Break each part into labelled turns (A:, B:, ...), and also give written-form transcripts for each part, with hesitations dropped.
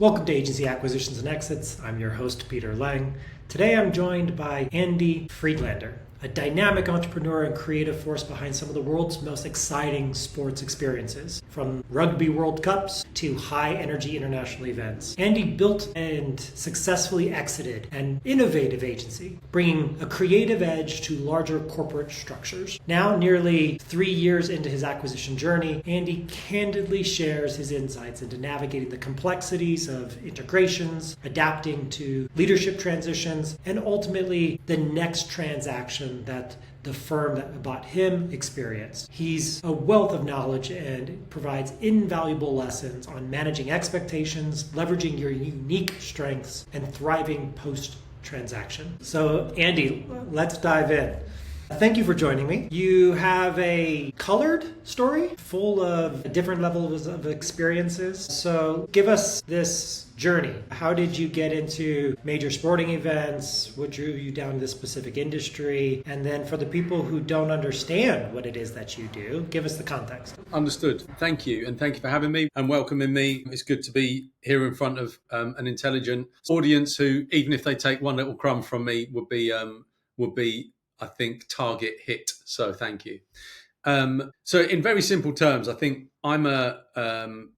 A: Welcome to Agency Acquisitions and Exits. I'm your host, Peter Lang. Today I'm joined by Andy Friedlander, a dynamic entrepreneur and creative force behind some of the world's most exciting sports experiences, from Rugby World Cups to high-energy international events. Andy built and successfully exited an innovative agency, bringing a creative edge to larger corporate structures. Now, nearly 3 years into his acquisition journey, Andy candidly shares his insights into navigating the complexities of integrations, adapting to leadership transitions, and ultimately the next transaction that the firm that bought him experienced. He's a wealth of knowledge and provides invaluable lessons on managing expectations, leveraging your unique strengths, and thriving post-transaction. So, Andy, let's dive in. Thank you for joining me. You have a colored story full of different levels of experiences. So give us this journey. How did you get into major sporting events? What drew you down to this specific industry? And then for the people who don't understand what it is that you do, give us the context.
B: Understood. Thank you. And thank you for having me and welcoming me. It's good to be here in front of an intelligent audience who, even if they take one little crumb from me, would be I think, target hit. So thank you. So in very simple terms, I think I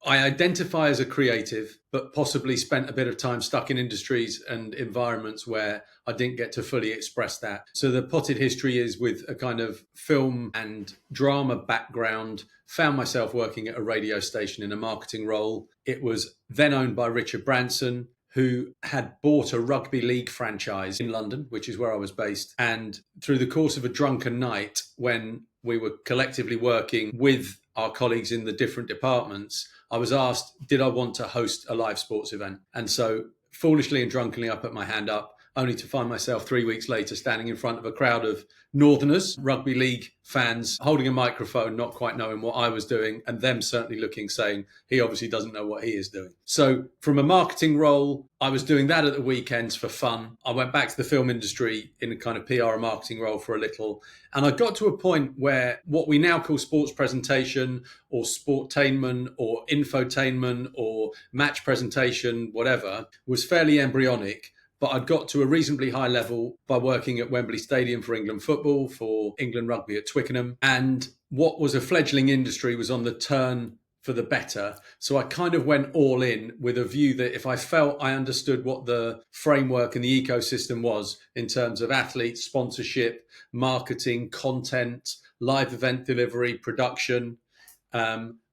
B: identify as a creative, but possibly spent a bit of time stuck in industries and environments where I didn't get to fully express that. So the potted history is with a kind of film and drama background, found myself working at a radio station in a marketing role. It was then owned by Richard Branson, who had bought a rugby league franchise in London, which is where I was based. And through the course of a drunken night, when we were collectively working with our colleagues in the different departments, I was asked, did I want to host a live sports event? And so foolishly and drunkenly, I put my hand up, only to find myself 3 weeks later standing in front of a crowd of Northerners, rugby league fans, holding a microphone, not quite knowing what I was doing, and them certainly looking, saying, he obviously doesn't know what he is doing. So from a marketing role, I was doing that at the weekends for fun. I went back to the film industry in a kind of PR and marketing role for a little. And I got to a point where what we now call sports presentation or sportainment or infotainment or match presentation, whatever, was fairly embryonic. But I'd got to a reasonably high level by working at Wembley Stadium for England football, for England rugby at Twickenham. And what was a fledgling industry was on the turn for the better. So I kind of went all in with a view that if I felt I understood what the framework and the ecosystem was in terms of athletes, sponsorship, marketing, content, live event delivery, production,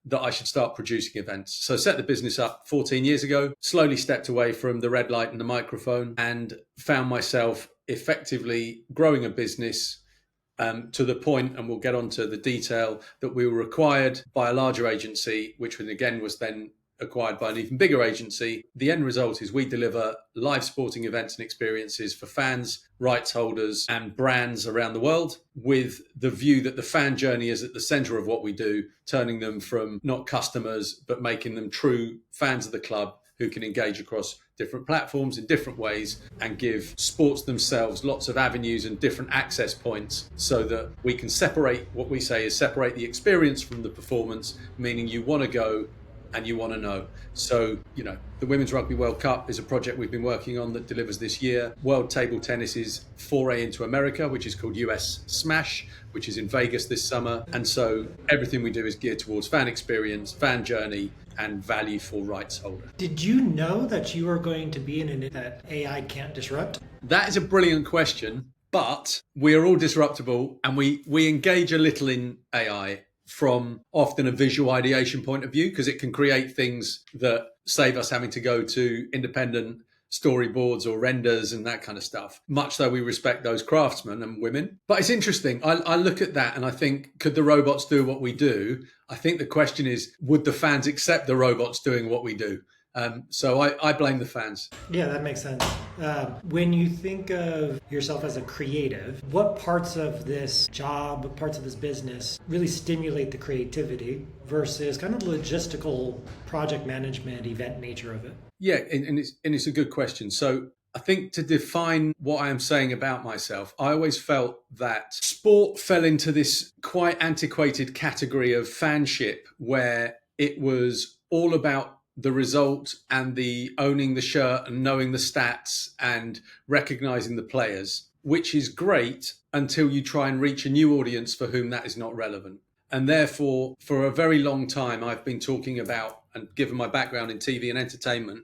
B: that I should start producing events. So set the business up 14 years ago, slowly stepped away from the red light and the microphone and found myself effectively growing a business to the point, and we'll get on to the detail, that we were acquired by a larger agency, which again was then acquired by an even bigger agency. The end result is we deliver live sporting events and experiences for fans, rights holders, and brands around the world, with the view that the fan journey is at the center of what we do, turning them from not customers, but making them true fans of the club who can engage across different platforms in different ways and give sports themselves lots of avenues and different access points so that we can separate, what we say is separate the experience from the performance, meaning you want to go and you want to know. So, the Women's Rugby World Cup is a project we've been working on that delivers this year. World Table Tennis's foray into America, which is called US Smash, which is in Vegas this summer. And so everything we do is geared towards fan experience, fan journey, and value for rights holder.
A: Did you know that you were going to be in an that AI can't disrupt?
B: That is a brilliant question, but we are all disruptible and we engage a little in AI from often a visual ideation point of view, because it can create things that save us having to go to independent storyboards or renders and that kind of stuff, much though we respect those craftsmen and women. But it's interesting. I look at that and I think, could the robots do what we do? I think the question is, would the fans accept the robots doing what we do? So I blame the fans.
A: Yeah, that makes sense. When you think of yourself as a creative, what parts of this job, what parts of this business really stimulate the creativity versus kind of logistical project management, event nature of it?
B: Yeah, and it's a good question. So I think to define what I am saying about myself, I always felt that sport fell into this quite antiquated category of fanship where it was all about the result and the owning the shirt and knowing the stats and recognizing the players, which is great until you try and reach a new audience for whom that is not relevant. And therefore, for a very long time, I've been talking about, and given my background in TV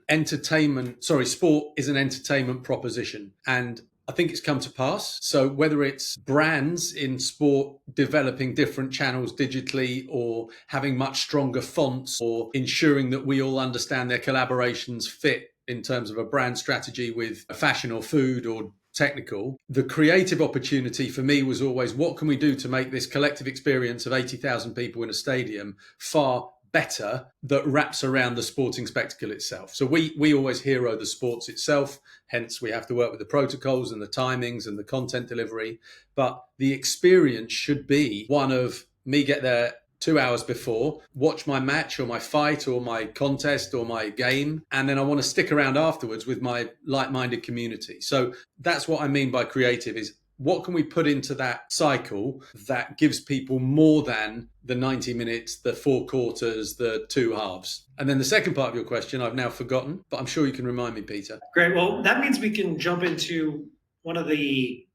B: and sport is an entertainment proposition. And I think it's come to pass. So whether it's brands in sport developing different channels digitally, or having much stronger fonts, or ensuring that we all understand their collaborations fit in terms of a brand strategy with fashion or food or technical, the creative opportunity for me was always, what can we do to make this collective experience of 80,000 people in a stadium far better, that wraps around the sporting spectacle itself. So we always hero the sports itself, hence we have to work with the protocols and the timings and the content delivery, but the experience should be one of me get there 2 hours before, watch my match or my fight or my contest or my game, and then I want to stick around afterwards with my like-minded community. So that's what I mean by creative, is what can we put into that cycle that gives people more than the 90 minutes, the 4 quarters, the 2 halves? And then the second part of your question, I've now forgotten, but I'm sure you can remind me, Peter.
A: Great. Well, that means we can jump into one of the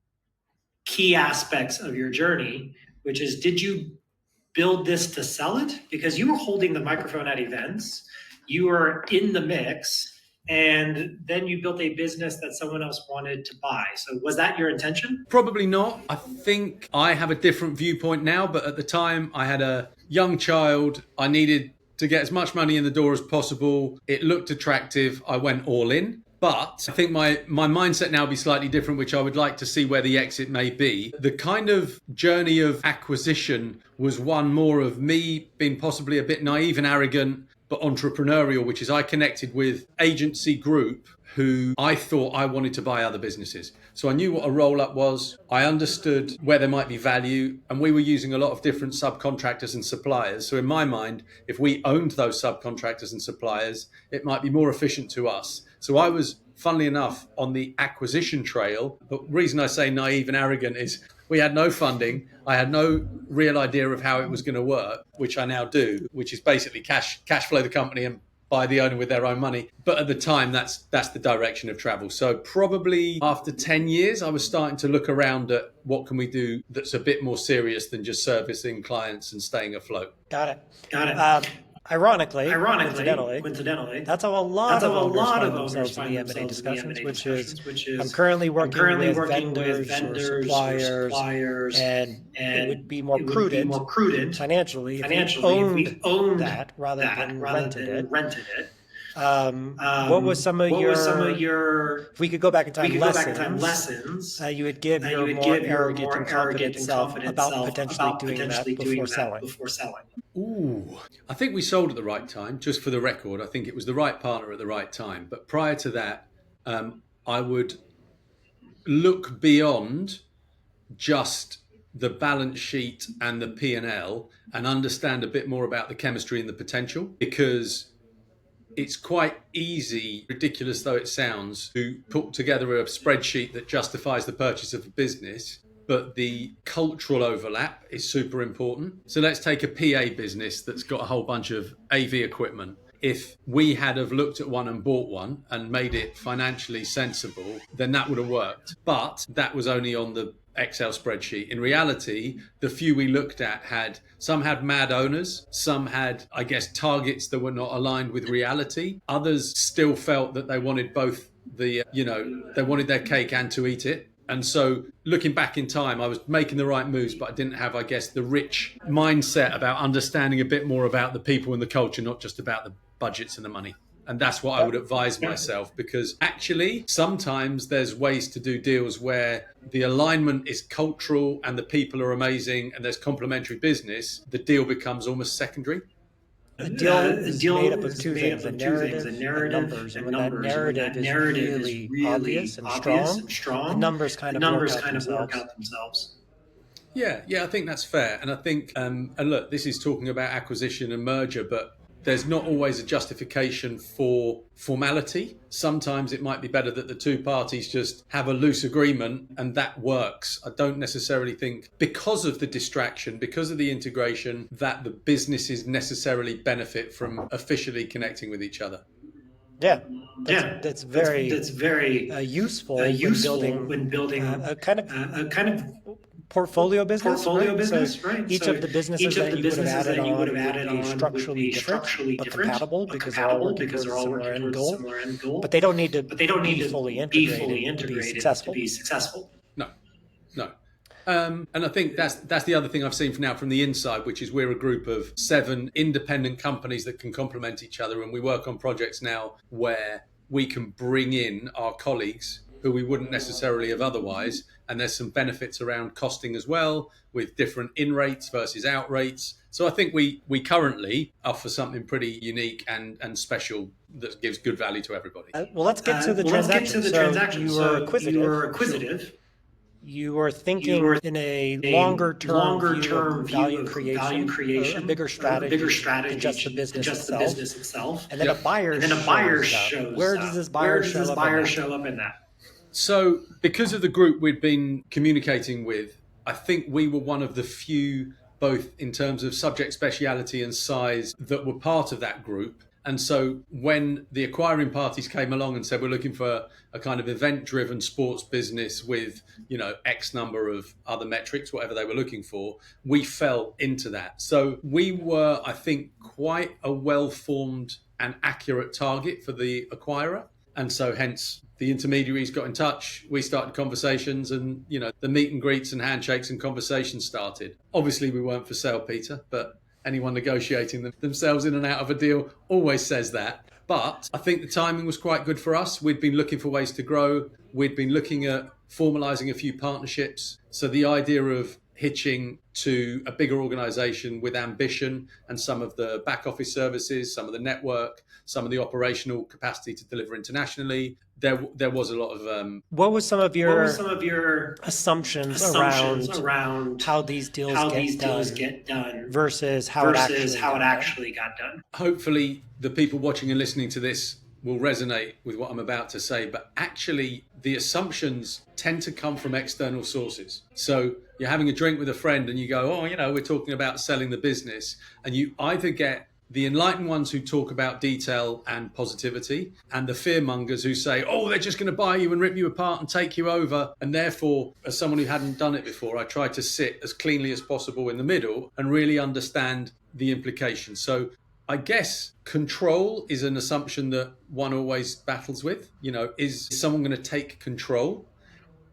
A: key aspects of your journey, which is, did you build this to sell it? Because you were holding the microphone at events, you were in the mix, and then you built a business that someone else wanted to buy. So was that your intention?
B: Probably not. I think I have a different viewpoint now, but at the time I had a young child. I needed to get as much money in the door as possible. It looked attractive. I went all in. But I think my mindset now will be slightly different, which I would like to see where the exit may be. The kind of journey of acquisition was one more of me being possibly a bit naive and arrogant, but entrepreneurial, which is I connected with agency group who I thought I wanted to buy other businesses. So I knew what a roll-up was. I understood where there might be value, and we were using a lot of different subcontractors and suppliers. So in my mind, if we owned those subcontractors and suppliers, it might be more efficient to us. So I was, funnily enough, on the acquisition trail. But the reason I say naive and arrogant is we had no funding. I had no real idea of how it was going to work, which I now do, which is basically cash flow the company and buy the owner with their own money. But at the time, that's the direction of travel. So probably after 10 years, I was starting to look around at what can we do that's a bit more serious than just servicing clients and staying afloat.
A: Got it. Ironically, coincidentally, that's how a lot of owners find themselves in the M&A discussions, which is I'm currently working with vendors or suppliers, and it would be more prudent financially if we owned that rather than rented it. What was some of your if we could go back in time lessons you would give your more arrogant and confident self about potentially doing that before selling?
B: Ooh, I think we sold at the right time. Just for the record, I think it was the right partner at the right time. But prior to that, I would look beyond just the balance sheet and the P&L and understand a bit more about the chemistry and the potential, because it's quite easy, ridiculous though it sounds, to put together a spreadsheet that justifies the purchase of a business, but the cultural overlap is super important. So let's take a PA business that's got a whole bunch of AV equipment. If we had have looked at one and bought one and made it financially sensible, then that would have worked. But that was only on the Excel spreadsheet. In reality, the few we looked at some had mad owners, some had, I guess, targets that were not aligned with reality. Others still felt that they wanted both they wanted their cake and to eat it. And so looking back in time, I was making the right moves, but I didn't have, I guess, the rich mindset about understanding a bit more about the people and the culture, not just about the budgets and the money. And that's what I would advise myself, because actually sometimes there's ways to do deals where the alignment is cultural and the people are amazing and there's complementary business. The deal becomes almost secondary.
A: A deal is made up of two things, a narrative and numbers. And when that narrative is really obvious and strong, the numbers kind of work out themselves.
B: Yeah, I think that's fair. And I think, and look, this is talking about acquisition and merger, but there's not always a justification for formality. Sometimes it might be better that the two parties just have a loose agreement and that works. I don't necessarily think, because of the distraction, because of the integration, that the businesses necessarily benefit from officially connecting with each other.
A: Yeah, that's very useful when building
B: a
A: a kind of portfolio business, right? So each of the businesses that you would have added on would be structurally different but compatible because they're all working towards a similar end goal. But they don't need to be fully integrated to be successful.
B: No, no. And I think that's the other thing I've seen from the inside, which is we're a group of 7 independent companies that can complement each other, and we work on projects now where we can bring in our colleagues who we wouldn't necessarily have otherwise, and there's some benefits around costing as well, with different in rates versus out rates. So I think we currently offer something pretty unique and special that gives good value to everybody.
A: Well, let's get to the transaction. So you were acquisitive. You were thinking in a longer term view of value creation, a bigger strategy than just the business itself. And then a buyer shows up. Where does this buyer show up in that?
B: So because of the group we'd been communicating with, I think we were one of the few, both in terms of subject speciality and size, that were part of that group. And so when the acquiring parties came along and said, we're looking for a kind of event-driven sports business with, X number of other metrics, whatever they were looking for, we fell into that. So we were, I think, quite a well-formed and accurate target for the acquirer. And so hence the intermediaries got in touch, we started conversations, and, the meet and greets and handshakes and conversations started. Obviously, we weren't for sale, Peter, but anyone negotiating themselves in and out of a deal always says that. But I think the timing was quite good for us. We'd been looking for ways to grow. We'd been looking at formalizing a few partnerships. So the idea of hitching to a bigger organization with ambition and some of the back office services, some of the network, some of the operational capacity to deliver internationally, there was a lot of...
A: What was some of your assumptions around how these deals get done versus how it actually got done?
B: Hopefully the people watching and listening to this will resonate with what I'm about to say, but actually the assumptions tend to come from external sources. So you're having a drink with a friend and you go, we're talking about selling the business, and you either get the enlightened ones who talk about detail and positivity, and the fearmongers who say, they're just going to buy you and rip you apart and take you over. And therefore, as someone who hadn't done it before, I tried to sit as cleanly as possible in the middle and really understand the implications. So I guess control is an assumption that one always battles with. Is someone going to take control?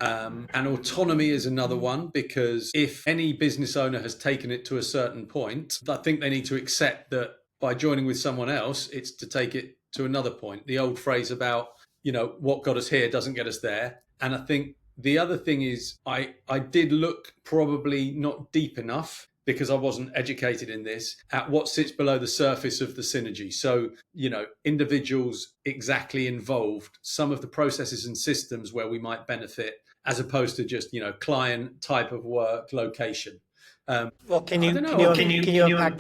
B: And autonomy is another one, because if any business owner has taken it to a certain point, I think they need to accept that by joining with someone else, it's to take it to another point. The old phrase about, what got us here doesn't get us there. And I think the other thing is I did look probably not deep enough, because I wasn't educated in this, at what sits below the surface of the synergy. So, individuals exactly involved, some of the processes and systems where we might benefit, as opposed to just, client, type of work, location.
A: Well, can you unpack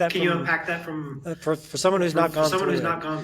A: that from for someone who's not gone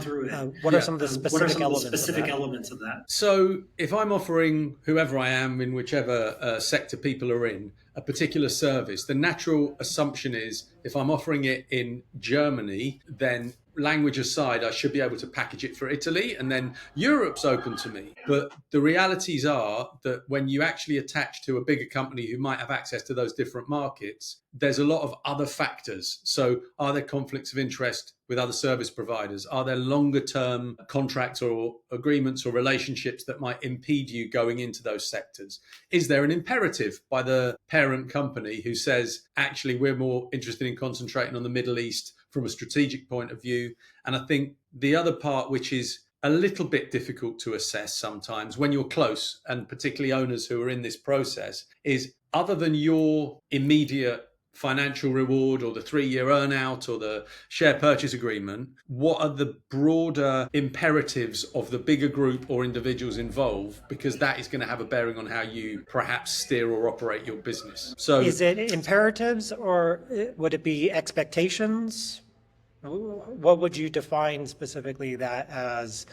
A: through it? What are some of the specific elements of that?
B: So if I'm offering whoever I am in whichever sector people are in a particular service, the natural assumption is if I'm offering it in Germany, then language aside, I should be able to package it for Italy, and then Europe's open to me. But the realities are that when you actually attach to a bigger company who might have access to those different markets, there's a lot of other factors. So are there conflicts of interest with other service providers? Are there longer term contracts or agreements or relationships that might impede you going into those sectors? Is there an imperative by the parent company who says, actually, we're more interested in concentrating on the Middle East from a strategic point of view? And I think the other part, which is a little bit difficult to assess sometimes when you're close, and particularly owners who are in this process, is other than your immediate financial reward or the 3-year earnout or the share purchase agreement, what are the broader imperatives of the bigger group or individuals involved? Because that is going to have a bearing on how you perhaps steer or operate your business. So
A: is it imperatives, or would it be expectations? What would you define specifically that as,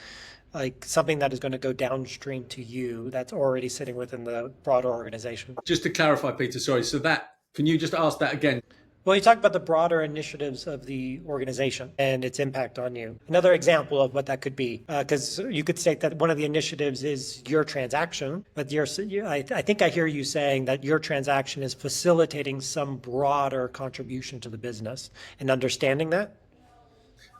A: like something that is going to go downstream to you that's already sitting within the broader organization?
B: Just to clarify, Peter, sorry. So that, can you just ask that again?
A: Well, you talk about the broader initiatives of the organization and its impact on you. Another example of what that could be, because you could state that one of the initiatives is your transaction, but I think I hear you saying that your transaction is facilitating some broader contribution to the business and understanding that.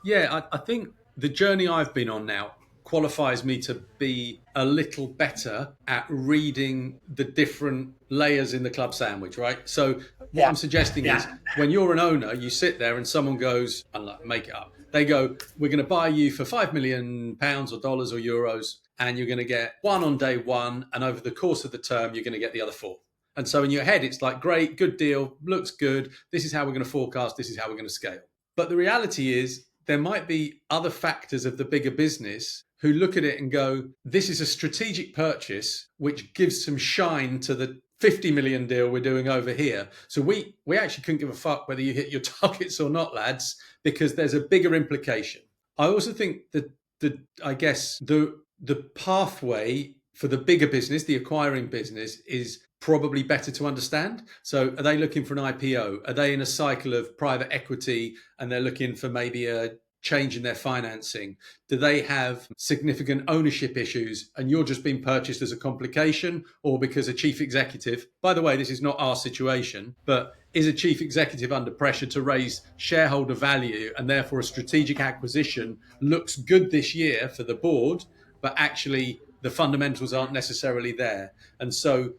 B: Yeah, I think the journey I've been on now qualifies me to be a little better at reading the different layers in the club sandwich, right? So what
A: Yeah.
B: I'm suggesting is when you're an owner, you sit there and someone goes, and like, make it up. They go, we're going to buy you for £5 million or dollars or euros, and you're going to get one on day one, and over the course of the term, you're going to get the other four. And so in your head, it's like, great, good deal, looks good. This is how we're going to forecast. This is how we're going to scale. But the reality is, there might be other factors of the bigger business who look at it and go, this is a strategic purchase which gives some shine to the 50 million deal we're doing over here. So we actually couldn't give a fuck whether you hit your targets or not, lads, because there's a bigger implication. I also think that the pathway for the bigger business, the acquiring business, is probably better to understand. So are they looking for an IPO? Are they in a cycle of private equity and they're looking for maybe a change in their financing? Do they have significant ownership issues and you're just being purchased as a complication, or because a chief executive, by the way, this is not our situation, but is a chief executive under pressure to raise shareholder value and therefore a strategic acquisition looks good this year for the board, but actually the fundamentals aren't necessarily there. And so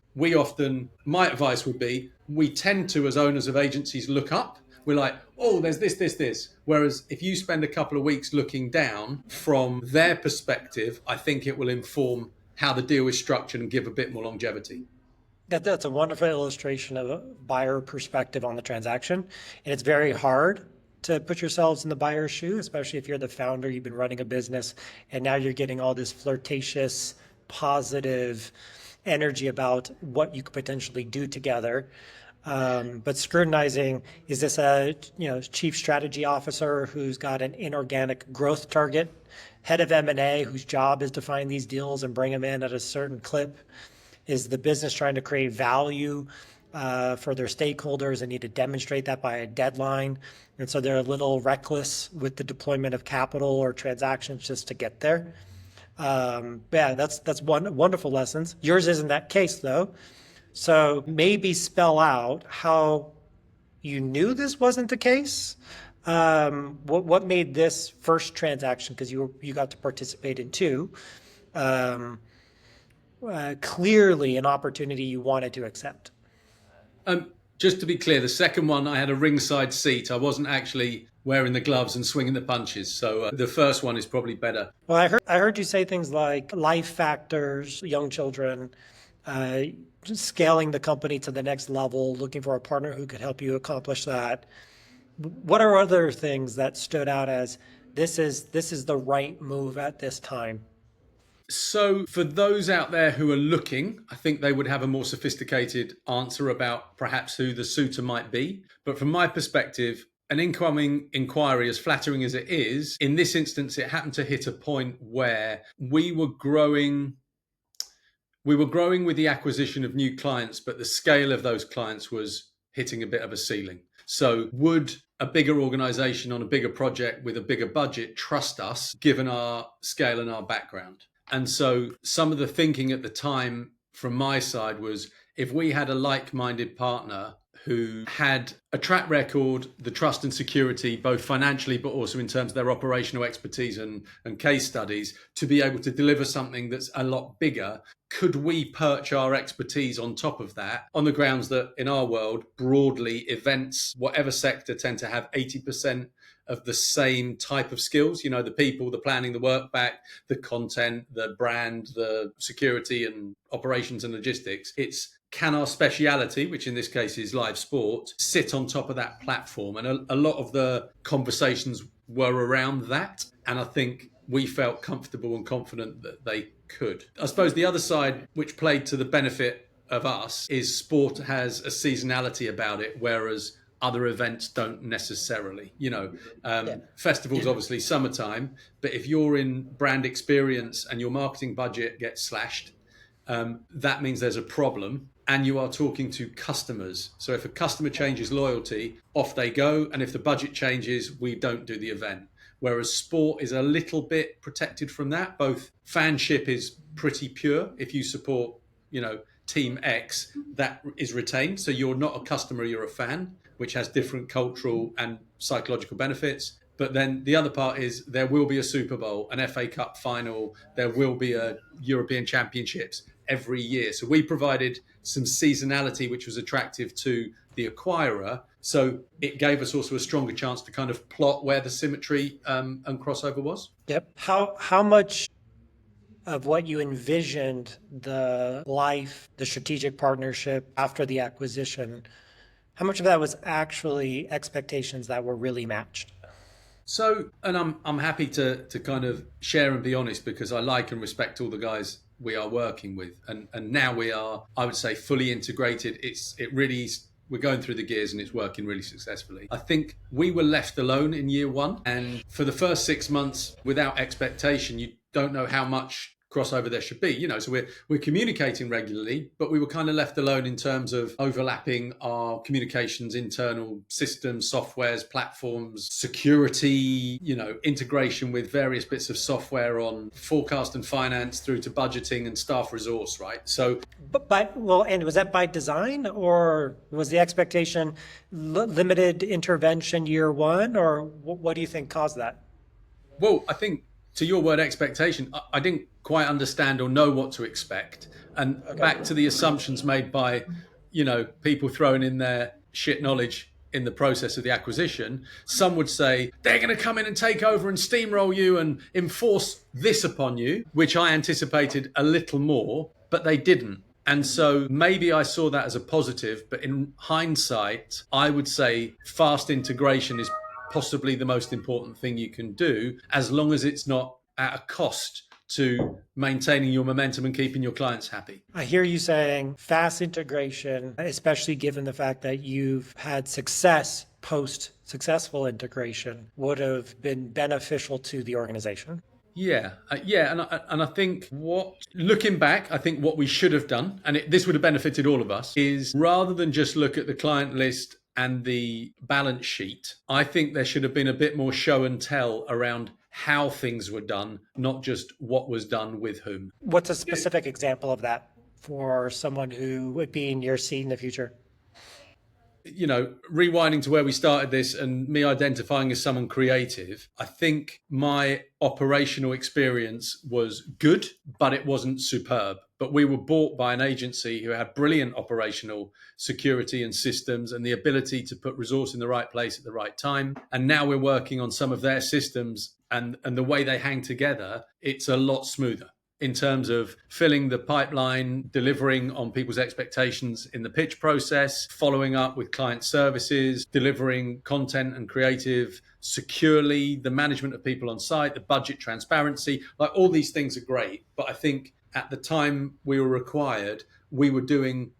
B: my advice would be, we tend to, as owners of agencies, look up. We're like, oh, there's this. Whereas if you spend a couple of weeks looking down from their perspective, I think it will inform how the deal is structured and give a bit more longevity.
A: That's a wonderful illustration of a buyer perspective on the transaction. And it's very hard to put yourselves in the buyer's shoe, especially if you're the founder, you've been running a business, and now you're getting all this flirtatious, positive energy about what you could potentially do together. But scrutinizing, is this a chief strategy officer who's got an inorganic growth target, head of M&A whose job is to find these deals and bring them in at a certain clip? Is the business trying to create value for their stakeholders and need to demonstrate that by a deadline? And so they're a little reckless with the deployment of capital or transactions just to get there. Yeah, that's wonderful lessons. Yours isn't that case though. So maybe spell out how you knew this wasn't the case. What made this first transaction, because you got to participate in two, clearly an opportunity you wanted to accept?
B: Just to be clear, the second one, I had a ringside seat. I wasn't actually wearing the gloves and swinging the punches. So the first one is probably better.
A: Well, I heard you say things like life factors, young children, scaling the company to the next level, looking for a partner who could help you accomplish that. What are other things that stood out as this is the right move at this time?
B: So for those out there who are looking, I think they would have a more sophisticated answer about perhaps who the suitor might be. But from my perspective, an incoming inquiry, as flattering as it is, in this instance, it happened to hit a point where we were growing with the acquisition of new clients, but the scale of those clients was hitting a bit of a ceiling. So would a bigger organization on a bigger project with a bigger budget trust us, given our scale and our background? And so some of the thinking at the time from my side was, if we had a like-minded partner who had a track record, the trust and security, both financially, but also in terms of their operational expertise and case studies, to be able to deliver something that's a lot bigger, could we perch our expertise on top of that, on the grounds that in our world, broadly, events, whatever sector, tend to have 80% of the same type of skills, the people, the planning, the work back, the content, the brand, the security and operations and logistics. It's, can our speciality, which in this case is live sport, sit on top of that platform? And a lot of the conversations were around that. And I think we felt comfortable and confident that they could. I suppose the other side, which played to the benefit of us, is sport has a seasonality about it, whereas other events don't necessarily.
A: Yeah.
B: Festivals obviously summertime, but if you're in brand experience and your marketing budget gets slashed, that means there's a problem, and you are talking to customers. So if a customer changes loyalty, off they go, and if the budget changes, we don't do the event. Whereas sport is a little bit protected from that. Both fanship is pretty pure. If you support, Team X, that is retained. So you're not a customer, you're a fan, which has different cultural and psychological benefits. But then the other part is there will be a Super Bowl, an FA Cup final, there will be a European Championships every year. So we provided some seasonality, which was attractive to the acquirer. So it gave us also a stronger chance to kind of plot where the symmetry and crossover was.
A: Yep. How much of what you envisioned the strategic partnership after the acquisition, how much of that was actually expectations that were really matched?
B: So, and I'm happy to kind of share and be honest, because I like and respect all the guys we are working with, and now we are, I would say, fully integrated. We're going through the gears and it's working really successfully. I think we were left alone in year one, and for the first 6 months, without expectation, you don't know how much crossover there should be. So we're communicating regularly, but we were kind of left alone in terms of overlapping our communications, internal systems, softwares, platforms, security, integration with various bits of software on forecast and finance through to budgeting and staff resource, right? So
A: And was that by design, or was the expectation limited intervention year one, or what do you think caused that?
B: well, I think, to your word, expectation, I didn't quite understand or know what to expect. And back to the assumptions made by, people throwing in their shit knowledge in the process of the acquisition. Some would say they're going to come in and take over and steamroll you and enforce this upon you, which I anticipated a little more, but they didn't. And so maybe I saw that as a positive, but in hindsight, I would say fast integration is possibly the most important thing you can do, as long as it's not at a cost to maintaining your momentum and keeping your clients happy.
A: I hear you saying fast integration, especially given the fact that you've had success post successful integration, would have been beneficial to the organization.
B: Yeah, and I think looking back, I think what we should have done, and this would have benefited all of us, is rather than just look at the client list and the balance sheet, I think there should have been a bit more show and tell around how things were done, not just what was done with whom.
A: What's a specific example of that for someone who would be in your seat in the future?
B: Rewinding to where we started this and me identifying as someone creative, I think my operational experience was good, but it wasn't superb. But we were bought by an agency who had brilliant operational security and systems and the ability to put resource in the right place at the right time. And now we're working on some of their systems, and the way they hang together, it's a lot smoother in terms of filling the pipeline, delivering on people's expectations in the pitch process, following up with client services, delivering content and creative securely, the management of people on site, the budget transparency, like all these things are great. But I think at the time we were required, we were doing,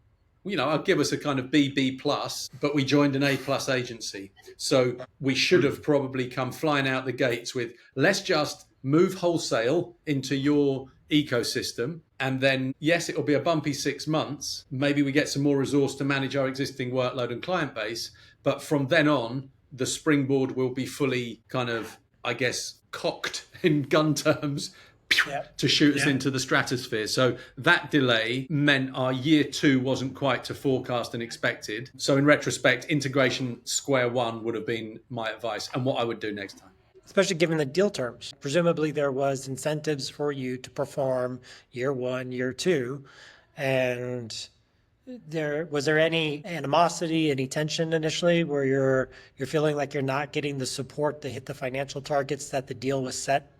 B: I'll give us a kind of BB plus, but we joined an A plus agency. So we should have probably come flying out the gates with, let's just move wholesale into your ecosystem. And then, yes, it'll be a bumpy 6 months. Maybe we get some more resource to manage our existing workload and client base. But from then on, the springboard will be fully kind of, I guess, cocked in gun terms to shoot us into the stratosphere. So that delay meant our year two wasn't quite to forecast and expected. So in retrospect, integration square one would have been my advice and what I would do next time.
A: Especially given the deal terms. Presumably there was incentives for you to perform year one, year two. And was there any animosity, any tension initially where you're feeling like you're not getting the support to hit the financial targets that the deal was set?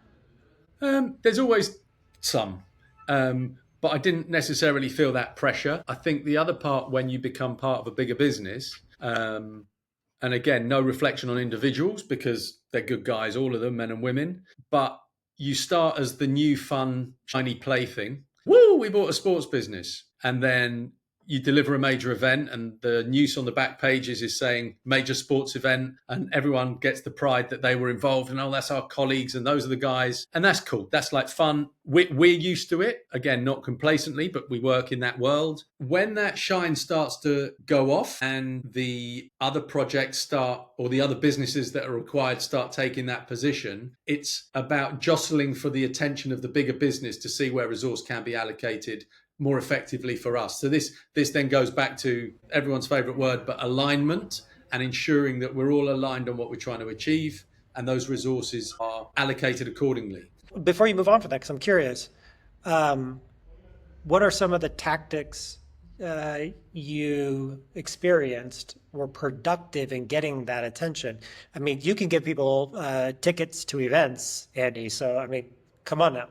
B: There's always some, but I didn't necessarily feel that pressure. I think the other part, when you become part of a bigger business, and again, no reflection on individuals because they're good guys, all of them, men and women, but you start as the new fun, shiny plaything. Woo, we bought a sports business. And then you deliver a major event and the news on the back pages is saying major sports event, and everyone gets the pride that they were involved and, oh, that's our colleagues and those are the guys. And that's cool. That's like fun. We're used to it. Again, not complacently, but we work in that world. When that shine starts to go off and the other projects start, or the other businesses that are required start taking that position, it's about jostling for the attention of the bigger business to see where resource can be allocated more effectively for us. So this then goes back to everyone's favorite word, but alignment, and ensuring that we're all aligned on what we're trying to achieve and those resources are allocated accordingly.
A: Before you move on from that, because I'm curious, what are some of the tactics you experienced were productive in getting that attention? I mean, you can give people tickets to events, Andy. So, I mean, come on now.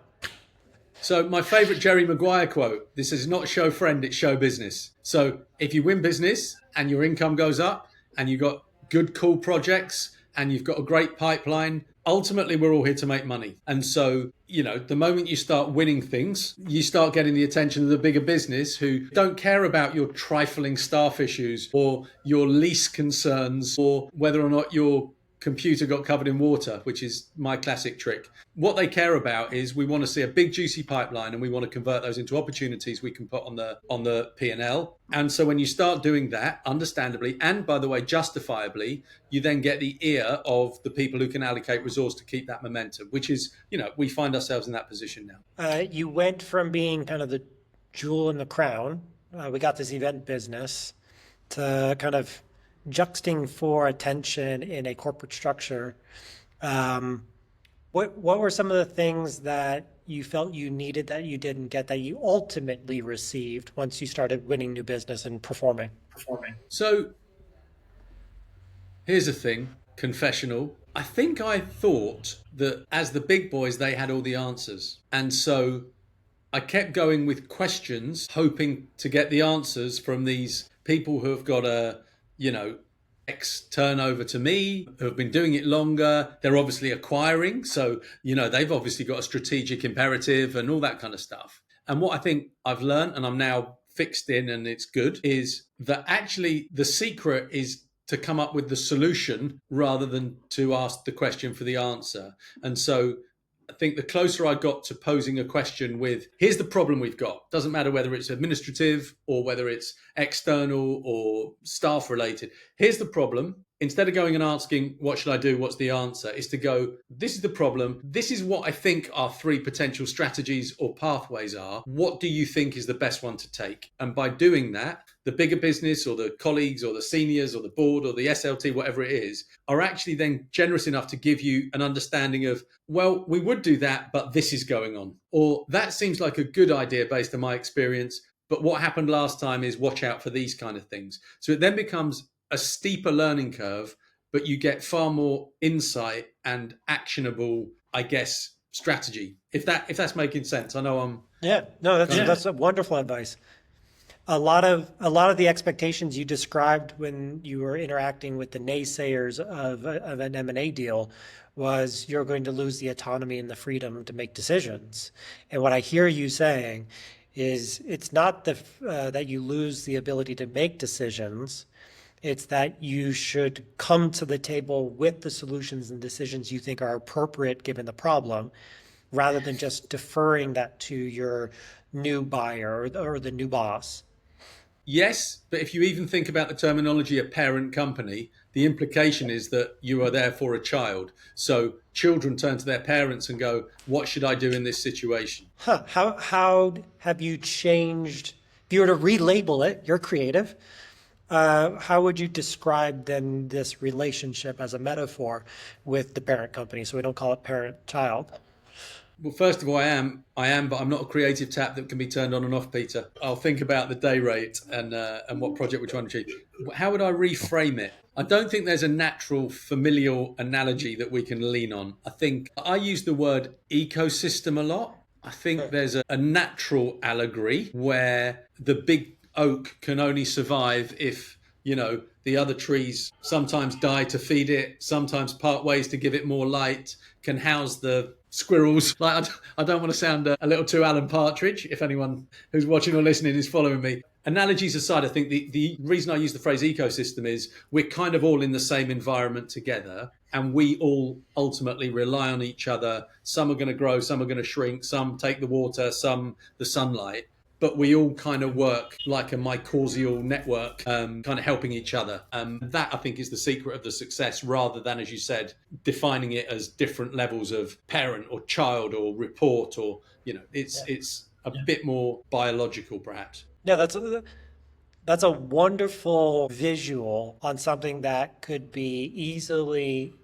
B: So my favorite Jerry Maguire quote, this is not show friend, it's show business. So if you win business and your income goes up and you've got good, cool projects and you've got a great pipeline, ultimately we're all here to make money. And so, the moment you start winning things, you start getting the attention of the bigger business who don't care about your trifling staff issues or your lease concerns or whether or not your computer got covered in water, which is my classic trick. What they care about is we want to see a big juicy pipeline and we want to convert those into opportunities we can put on the P&L. And so when you start doing that, understandably, and by the way, justifiably, you then get the ear of the people who can allocate resource to keep that momentum, which is, we find ourselves in that position now.
A: You went from being kind of the jewel in the crown, we got this event business, to kind of juxting for attention in a corporate structure. What were some of the things that you felt you needed that you didn't get that you ultimately received once you started winning new business and performing?
B: So here's the thing, confessional. I think I thought that as the big boys, they had all the answers. And so I kept going with questions, hoping to get the answers from these people who have got X turnover to me, who have been doing it longer. They're obviously acquiring. So, they've obviously got a strategic imperative and all that kind of stuff. And what I think I've learned, and I'm now fixed in and it's good, is that actually the secret is to come up with the solution rather than to ask the question for the answer. And so I think the closer I got to posing a question with, here's the problem we've got. Doesn't matter whether it's administrative or whether it's external or staff related. Here's the problem. Instead of going and asking, what should I do? What's the answer? Is to go, this is the problem. This is what I think our 3 potential strategies or pathways are. What do you think is the best one to take? And by doing that, the bigger business or the colleagues or the seniors or the board or the SLT, whatever it is, are actually then generous enough to give you an understanding of, well, we would do that, but this is going on. Or that seems like a good idea based on my experience, but what happened last time is watch out for these kind of things. So it then becomes a steeper learning curve, but you get far more insight and actionable, I guess, strategy. If that's making sense. I know I'm
A: that's a wonderful advice. A lot of the expectations you described when you were interacting with the naysayers of an M&A deal was you're going to lose the autonomy and the freedom to make decisions. And what I hear you saying is it's not that you lose the ability to make decisions. It's that you should come to the table with the solutions and decisions you think are appropriate given the problem, rather than just deferring that to your new buyer or the new boss.
B: Yes, but if you even think about the terminology of parent company, the implication is that you are there for a child. So children turn to their parents and go, what should I do in this situation?
A: How have you changed? If you were to relabel it, you're creative. How would you describe then this relationship as a metaphor with the parent company? So we don't call it parent-child.
B: Well, first of all, I am, but I'm not a creative tap that can be turned on and off, Peter. I'll think about the day rate and what project we're trying to achieve. How would I reframe it? I don't think there's a natural familial analogy that we can lean on. I think I use the word ecosystem a lot. I think there's a natural allegory where the big oak can only survive if, the other trees sometimes die to feed it, sometimes part ways to give it more light, can house the squirrels. Like I don't want to sound a little too Alan Partridge, if anyone who's watching or listening is following me. Analogies aside, I think the reason I use the phrase ecosystem is we're kind of all in the same environment together, and we all ultimately rely on each other. Some are going to grow, some are going to shrink, some take the water, some the sunlight. But we all kind of work like a mycorrhizal network, kind of helping each other. That I think is the secret of the success, rather than, as you said, defining it as different levels of parent or child or report, or it's a bit more biological, perhaps.
A: Yeah, that's a wonderful visual on something that could be easily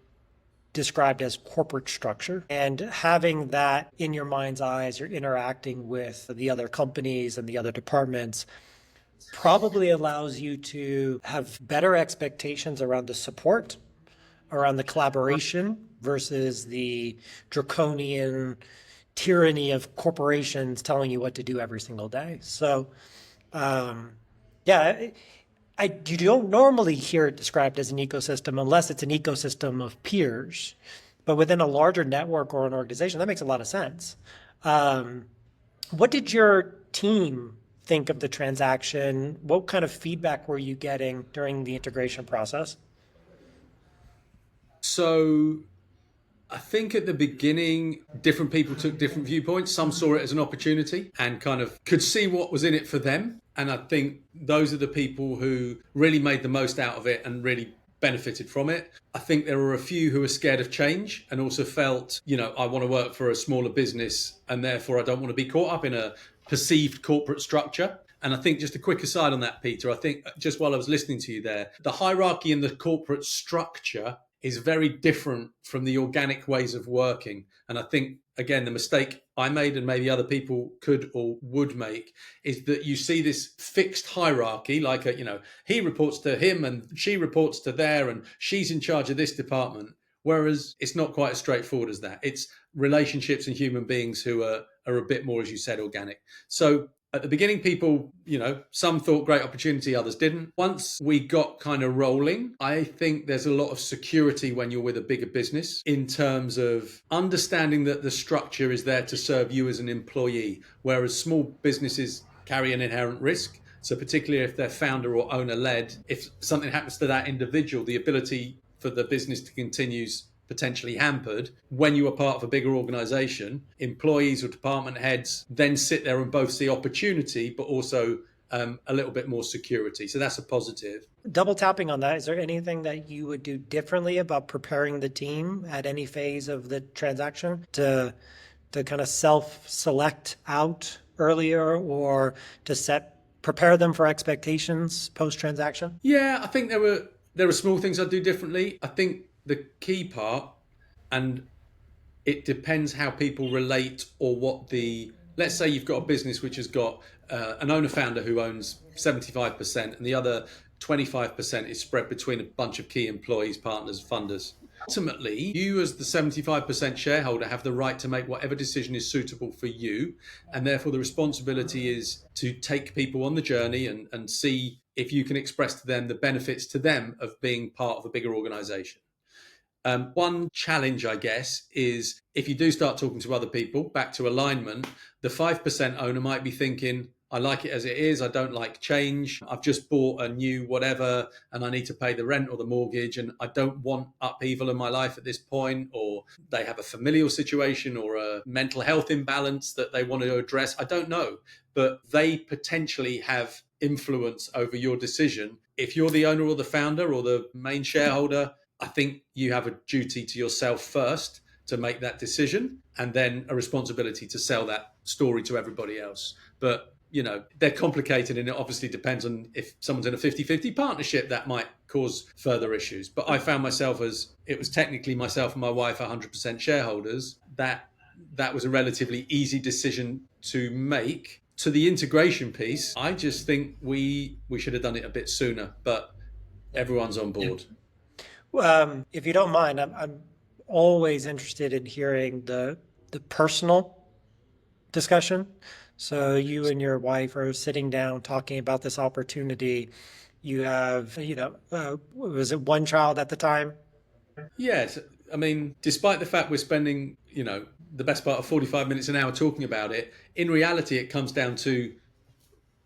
A: described as corporate structure. And having that in your mind's eyes, you're interacting with the other companies and the other departments, probably allows you to have better expectations around the support, around the collaboration versus the draconian tyranny of corporations telling you what to do every single day. So, yeah, you don't normally hear it described as an ecosystem unless it's an ecosystem of peers. But within a larger network or an organization, that makes a lot of sense. What did your team think of the transaction? What kind of feedback were you getting during the integration process?
B: So I think at the beginning, different people took different viewpoints. Some saw it as an opportunity and kind of could see what was in it for them. And I think those are the people who really made the most out of it and really benefited from it. I think there were a few who were scared of change and also felt, I want to work for a smaller business and therefore I don't want to be caught up in a perceived corporate structure. And I think just a quick aside on that, Peter, I think just while I was listening to you there, the hierarchy in the corporate structure is very different from the organic ways of working. And I think, again, the mistake I made and maybe other people could or would make is that you see this fixed hierarchy, like, he reports to him and she reports to there and she's in charge of this department. Whereas it's not quite as straightforward as that. It's relationships and human beings who are a bit more, as you said, organic. So at the beginning, people, some thought great opportunity, others didn't. Once we got kind of rolling, I think there's a lot of security when you're with a bigger business in terms of understanding that the structure is there to serve you as an employee, whereas small businesses carry an inherent risk. So particularly if they're founder or owner led, if something happens to that individual, the ability for the business to continue potentially hampered. When you are part of a bigger organization, employees or department heads then sit there and both see opportunity, but also a little bit more security. So that's a positive.
A: Double tapping on that, is there anything that you would do differently about preparing the team at any phase of the transaction to kind of self-select out earlier or to prepare them for expectations post-transaction?
B: Yeah, I think there were small things I'd do differently. I think the key part, and it depends how people relate or let's say you've got a business which has got an owner founder who owns 75% and the other 25% is spread between a bunch of key employees, partners, funders. Ultimately, you as the 75% shareholder have the right to make whatever decision is suitable for you. And therefore the responsibility is to take people on the journey and see if you can express to them the benefits to them of being part of a bigger organization. One challenge, I guess, is if you do start talking to other people, back to alignment, the 5% owner might be thinking, I like it as it is. I don't like change. I've just bought a new whatever and I need to pay the rent or the mortgage and I don't want upheaval in my life at this point. Or they have a familial situation or a mental health imbalance that they want to address. I don't know, but they potentially have influence over your decision. If you're the owner or the founder or the main shareholder, I think you have a duty to yourself first to make that decision and then a responsibility to sell that story to everybody else. But, they're complicated and it obviously depends on if someone's in a 50-50 partnership, that might cause further issues. But I found myself as it was technically myself and my wife 100% shareholders, that was a relatively easy decision to make. To the integration piece, I just think we should have done it a bit sooner, but everyone's on board.
A: If you don't mind, I'm always interested in hearing the personal discussion. So you and your wife are sitting down talking about this opportunity. You have, was it one child at the time?
B: Yes. I mean, despite the fact we're spending, the best part of 45 minutes an hour talking about it, in reality, it comes down to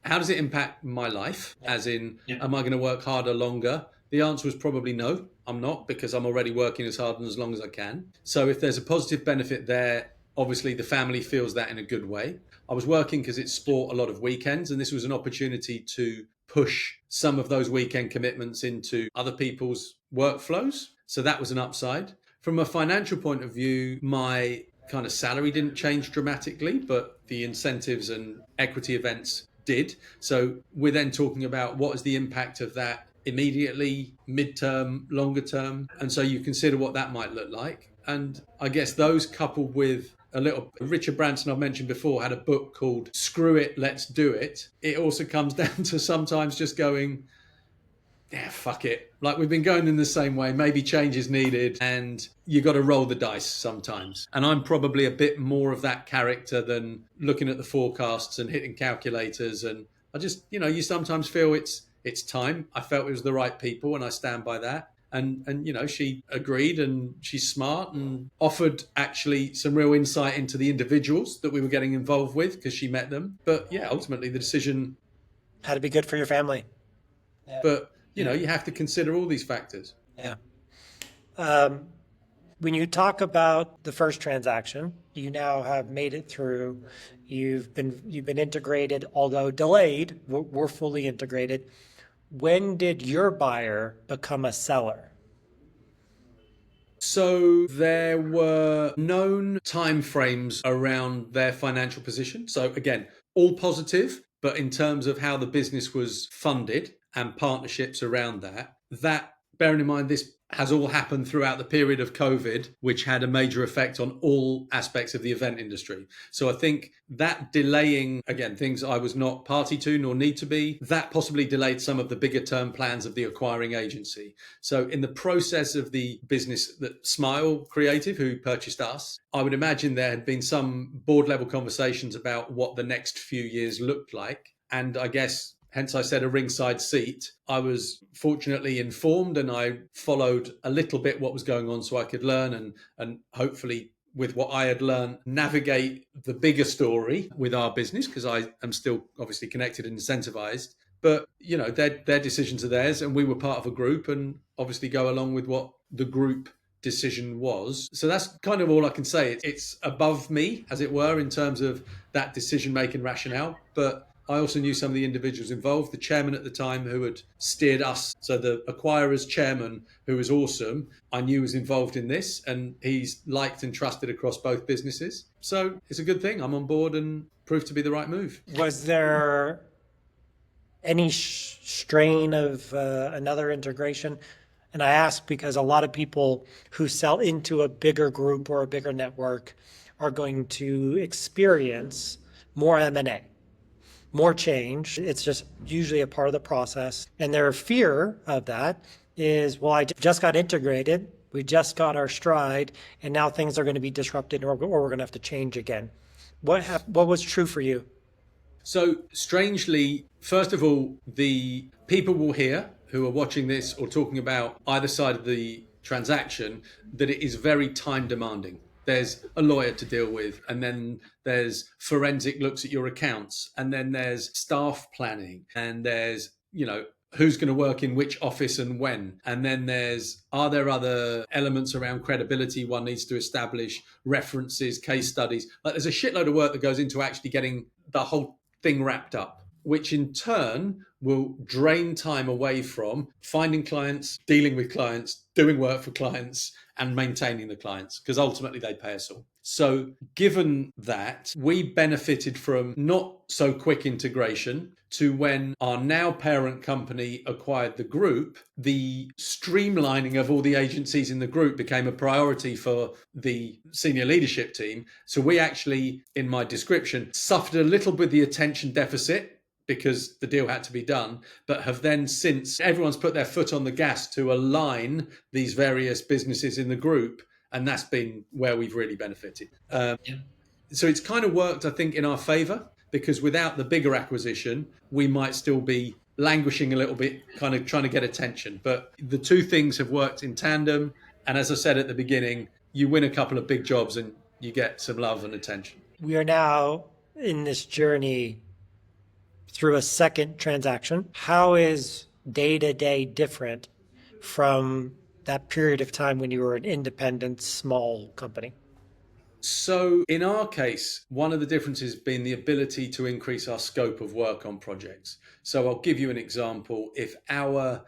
B: how does it impact my life? As in,
A: Yeah.
B: am I going to work harder longer? The answer was probably no, I'm not, because I'm already working as hard and as long as I can. So if there's a positive benefit there, obviously the family feels that in a good way. I was working because it's sport a lot of weekends, and this was an opportunity to push some of those weekend commitments into other people's workflows. So that was an upside. From a financial point of view, my kind of salary didn't change dramatically, but the incentives and equity events did. So we're then talking about what is the impact of that immediately, midterm, longer term. And so you consider what that might look like. And I guess those coupled with a little, Richard Branson, I've mentioned before, had a book called Screw It, Let's Do It. It also comes down to sometimes just going, yeah, fuck it. Like, we've been going in the same way. Maybe change is needed, and you got to roll the dice sometimes. And I'm probably a bit more of that character than looking at the forecasts and hitting calculators. And I just, you sometimes feel it's time. I felt it was the right people, and I stand by that. And she agreed, and she's smart and offered actually some real insight into the individuals that we were getting involved with because she met them. But yeah, ultimately the decision.
A: Had to be good for your family.
B: But you have to consider all these factors.
A: Yeah. When you talk about the first transaction, you now have made it through. You've been integrated, although delayed. We're fully integrated. When did your buyer become a seller?
B: So there were known timeframes around their financial position. So again, all positive, but in terms of how the business was funded and partnerships around that bearing in mind this has all happened throughout the period of COVID, which had a major effect on all aspects of the event industry. So I think that delaying, again, things I was not party to nor need to be, that possibly delayed some of the bigger term plans of the acquiring agency. So in the process of the business that Smile Creative, who purchased us, I would imagine there had been some board level conversations about what the next few years looked like. And I guess hence I said a ringside seat. I was fortunately informed, and I followed a little bit what was going on so I could learn and hopefully with what I had learned, navigate the bigger story with our business, because I am still obviously connected and incentivized. But, their decisions are theirs, and we were part of a group and obviously go along with what the group decision was. So that's kind of all I can say. It's above me, as it were, in terms of that decision-making rationale. But I also knew some of the individuals involved, the chairman at the time who had steered us. So the acquirer's chairman, who was awesome, I knew was involved in this, and he's liked and trusted across both businesses. So it's a good thing. I'm on board and proved to be the right move.
A: Was there any strain of another integration? And I ask because a lot of people who sell into a bigger group or a bigger network are going to experience more M&A, more change. It's just usually a part of the process. And their fear of that is, well, I just got integrated. We just got our stride, and now things are going to be disrupted, or we're going to have to change again. What was true for you?
B: So strangely, first of all, the people will hear who are watching this or talking about either side of the transaction that it is very time demanding. There's a lawyer to deal with, and then there's forensic looks at your accounts, and then there's staff planning, and there's, who's going to work in which office and when. And then are there other elements around credibility one needs to establish, references, case studies? Like, there's a shitload of work that goes into actually getting the whole thing wrapped up, which in turn will drain time away from finding clients, dealing with clients, doing work for clients, and maintaining the clients, because ultimately they pay us all. So given that, we benefited from not so quick integration to when our now parent company acquired the group, the streamlining of all the agencies in the group became a priority for the senior leadership team. So we actually, in my description, suffered a little with the attention deficit because the deal had to be done, but have then since everyone's put their foot on the gas to align these various businesses in the group. And that's been where we've really benefited. So it's kind of worked, I think, in our favor, because without the bigger acquisition, we might still be languishing a little bit, kind of trying to get attention. But the two things have worked in tandem. And as I said at the beginning, you win a couple of big jobs and you get some love and attention.
A: We are now in this journey through a second transaction. How is day-to-day different from that period of time when you were an independent small company?
B: So, in our case, one of the differences being the ability to increase our scope of work on projects. So, I'll give you an example. If our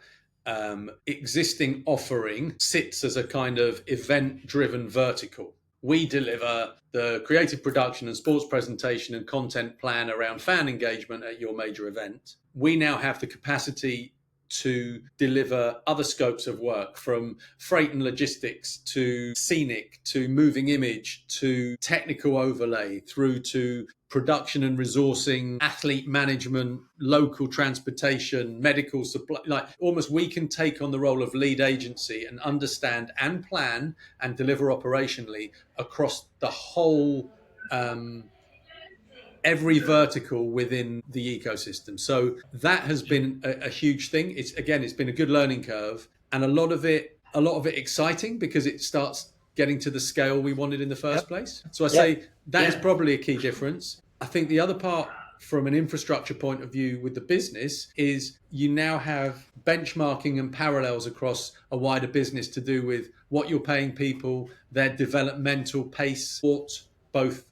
B: existing offering sits as a kind of event driven vertical, we deliver the creative production and sports presentation and content plan around fan engagement at your major event. We now have the capacity to deliver other scopes of work, from freight and logistics to scenic to moving image to technical overlay through to production and resourcing, athlete management, local transportation, medical supply. Like, almost we can take on the role of lead agency and understand and plan and deliver operationally across the whole every vertical within the ecosystem. So that has been a huge thing. It's been a good learning curve, and a lot of it exciting, because it starts getting to the scale we wanted in the first place. So I say that is probably a key difference. I think the other part, from an infrastructure point of view with the business, is you now have benchmarking and parallels across a wider business to do with what you're paying people, their developmental pace, both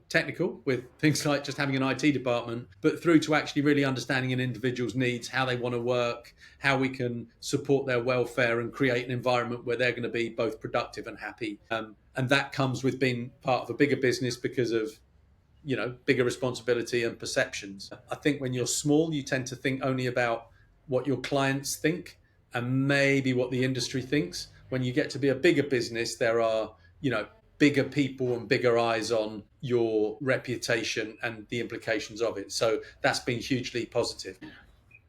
B: technical with things like just having an IT department, but through to actually really understanding an individual's needs, how they want to work, how we can support their welfare and create an environment where they're going to be both productive and happy. And that comes with being part of a bigger business because of bigger responsibility and perceptions. I think when you're small, you tend to think only about what your clients think and maybe what the industry thinks. When you get to be a bigger business, there are bigger people and bigger eyes on your reputation and the implications of it. So that's been hugely positive.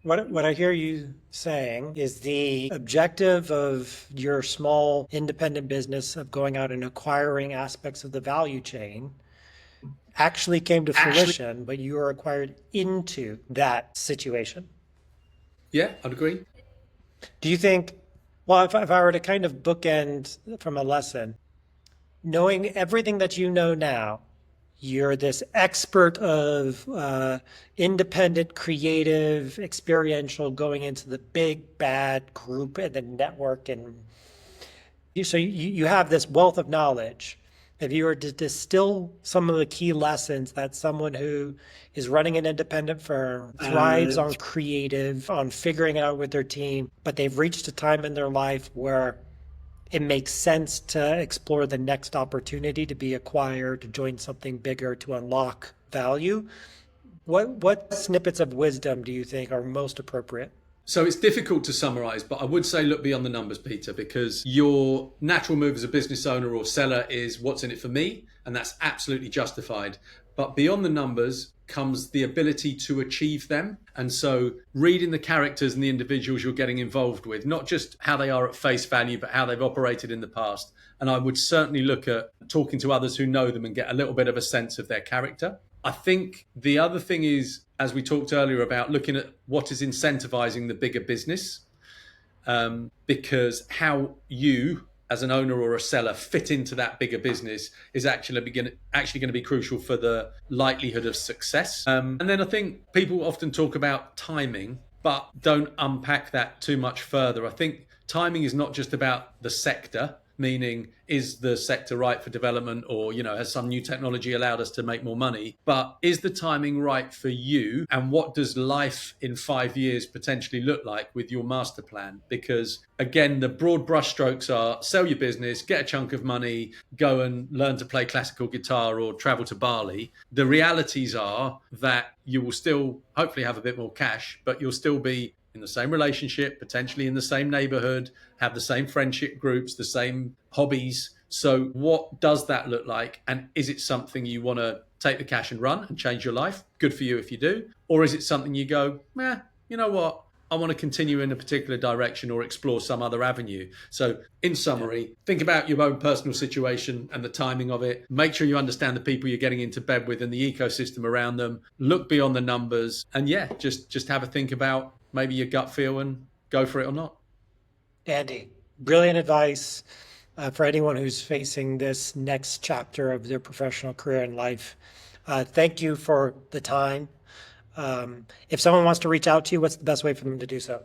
A: What I hear you saying is the objective of your small independent business of going out and acquiring aspects of the value chain actually came to fruition, but you were acquired into that situation.
B: Yeah, I'd agree.
A: Do you think, well, if I were to kind of bookend from a lesson, knowing everything that you know now, you're this expert of independent, creative, experiential, going into the big, bad group and the network. And you have this wealth of knowledge. If you were to distill some of the key lessons that someone who is running an independent firm thrives on creative, on figuring it out with their team, but they've reached a time in their life where it makes sense to explore the next opportunity to be acquired, to join something bigger, to unlock value. What snippets of wisdom do you think are most appropriate?
B: So it's difficult to summarize, but I would say look beyond the numbers, Peter, because your natural move as a business owner or seller is what's in it for me, and that's absolutely justified. But beyond the numbers comes the ability to achieve them. And so reading the characters and the individuals you're getting involved with, not just how they are at face value, but how they've operated in the past. And I would certainly look at talking to others who know them and get a little bit of a sense of their character. I think the other thing is, as we talked earlier about looking at what is incentivizing the bigger business, because how you as an owner or a seller fit into that bigger business is actually going to be crucial for the likelihood of success. And then I think people often talk about timing, but don't unpack that too much further. I think timing is not just about the sector, meaning is the sector right for development, or has some new technology allowed us to make more money, but is the timing right for you, and what does life in 5 years potentially look like with your master plan? Because again, the broad brushstrokes are sell your business, get a chunk of money, go and learn to play classical guitar or travel to Bali. The realities are that you will still hopefully have a bit more cash, but you'll still be in the same relationship, potentially in the same neighborhood, have the same friendship groups, the same hobbies. So what does that look like? And is it something you want to take the cash and run and change your life? Good for you if you do. Or is it something you go, you know what? I want to continue in a particular direction or explore some other avenue. So in summary, think about your own personal situation and the timing of it. Make sure you understand the people you're getting into bed with and the ecosystem around them. Look beyond the numbers. And just have a think about maybe your gut feel and go for it or not.
A: Andy, brilliant advice for anyone who's facing this next chapter of their professional career and life. Thank you for the time. If someone wants to reach out to you, what's the best way for them to do so?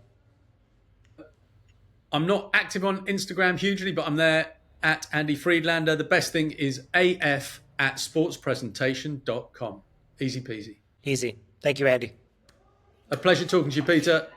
B: I'm not active on Instagram hugely, but I'm there at Andy Friedlander. The best thing is af@sportspresentation.com. Easy peasy.
A: Easy. Thank you, Andy.
B: A pleasure talking to you, Peter.